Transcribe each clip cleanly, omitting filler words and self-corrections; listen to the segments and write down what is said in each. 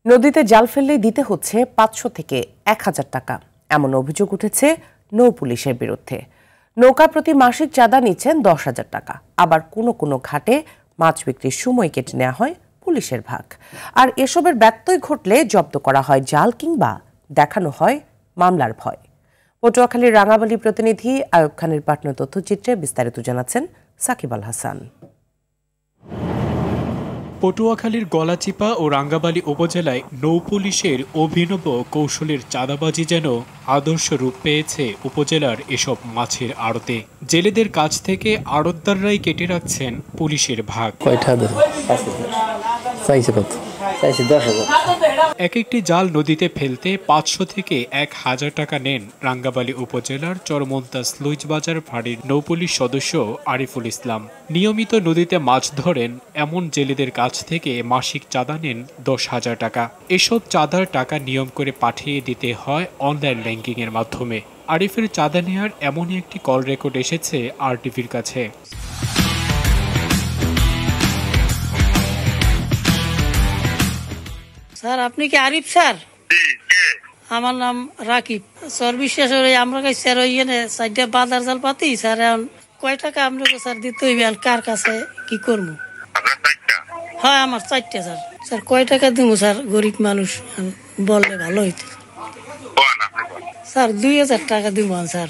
নদীতে জাল ফেললেই দিতে হচ্ছে ৫০০ থেকে ১,০০০ টাকা, এমন অভিযোগ উঠেছে নৌ পুলিশের বিরুদ্ধে। নৌকা প্রতি মাসিক চাঁদা নিচ্ছেন ১০,০০০ টাকা। আবার কোনো কোনো ঘাটে মাছ বিক্রির সময় কেটে নেওয়া হয় পুলিশের ভাগ। আর এসবের ব্যত্যয় ঘটলে জব্দ করা হয় জাল কিংবা দেখানো হয় মামলার ভয়। পটুয়াখালীর রাঙাবালি প্রতিনিধি আয়ুব খানের পাঠানো তথ্যচিত্রে বিস্তারিত জানাচ্ছেন সাকিব আল হাসান। পটুয়াখালীর গলাচিপা ও রাঙ্গাবালী উপজেলায় নৌ পুলিশের অভিনব কৌশলের চাঁদাবাজি যেন আদর্শ রূপ পেয়েছে উপজেলার এসব মাছের আড়তে। জেলেদের কাছ থেকে আড়তদাররাই কেটে রাখছেন পুলিশের ভাগ। এক একটি জাল নদীতে ফেলতে ৫০০ থেকে ১,০০০ টাকা নেন রাঙ্গাবালী উপজেলার চরমন্তাজ লুইজবাজার ফাঁড়ির নৌপুলিশ সদস্য আরিফুল ইসলাম। নিয়মিত নদীতে মাছ ধরেন এমন জেলেদের কাছ থেকে মাসিক চাঁদা নেন ১০,০০০ টাকা। এসব চাঁদার টাকা নিয়ম করে পাঠিয়ে দিতে হয় অনলাইন ব্যাংকিং এর মাধ্যমে। আরিফের চাঁদা নেওয়ার এমনই একটি কল রেকর্ড এসেছে আরটিভির কাছে। স্যার, আপনি কি আরিফ স্যার? আমার নাম রাকিব স্যার। বিশ্বাস আমরা স্যার ওই চারটা বাজার জাল পাতি স্যার। এখন কয় টাকা আপনাকে স্যার দিতে হইবে? কার কাছে কি করবো? হ্যাঁ, আমার 4টা স্যার। স্যার কয় টাকা দিব স্যার? গরিব মানুষ, বললে ভালো হইতো স্যার। 2,000 টাকা দিব স্যার।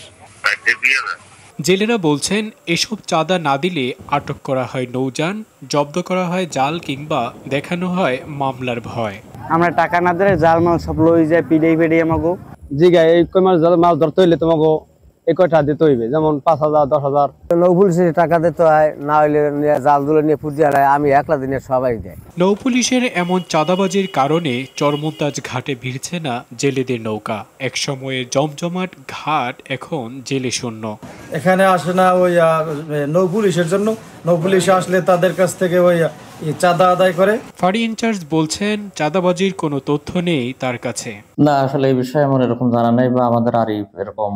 জেলেরা বলছেন এসব চাঁদা না দিলে আটক করা হয় নৌযান, জব্দ করা হয় জাল কিংবা দেখানো হয় মামলার ভয়। আমরা টাকা না দিলে জাল মাল সব লই যায় পিড়ে আমাকে জিগা এই কই মাছ মাছ ধরতে হইলে তোমাকে এই কয়টা দিতে হইবে, যেমন 5,000 10,000 নৌ পুলিশের টাকা দিতে হয়, না হইলে জাল দুলে নিয়ে ফুটিয়ে আমি একলা দিনে সবাই দেয়। নৌ পুলিশের এমন চাঁদাবাজির কারণে চরমন্তাজ ঘাটে ভিড়ছে না জেলেদের নৌকা। এক সময়ে জমজমাট ঘাট এখন জেলে শূন্য। এখানে আসে না ওই নৌ পুলিশের জন্য। নৌ পুলিশ আসলে তাদের কাছ থেকে ওই চাঁদা আদায় করে। ফাঁড়ি ইনচার্জ বলছেন চাঁদাবাজির কোনো তথ্য নেই তার কাছে। না, আসলে এই বিষয়ে আমার এরকম জানা নেই, বা আমাদের আরিফ এরকম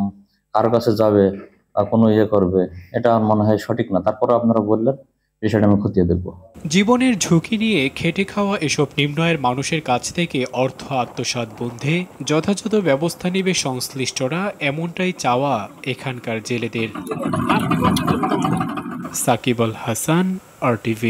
কারো কাছে যাবে বা কোনো করবে, এটা আমার মনে হয় সঠিক না। তারপরে আপনারা বললেন, বিষয়টা আমি খতিয়ে দেখব। জীবনের ঝুঁকি নিয়ে খেটে খাওয়া এসব নিম্ন আয়ের মানুষের কাছ থেকে অর্থ আত্মসাৎ বন্ধে যথাযথ ব্যবস্থা নেবে সংশ্লিষ্টরা, এমনটাই চাওয়া এখানকার জেলেদের। সাকিব আল হাসান, RTV।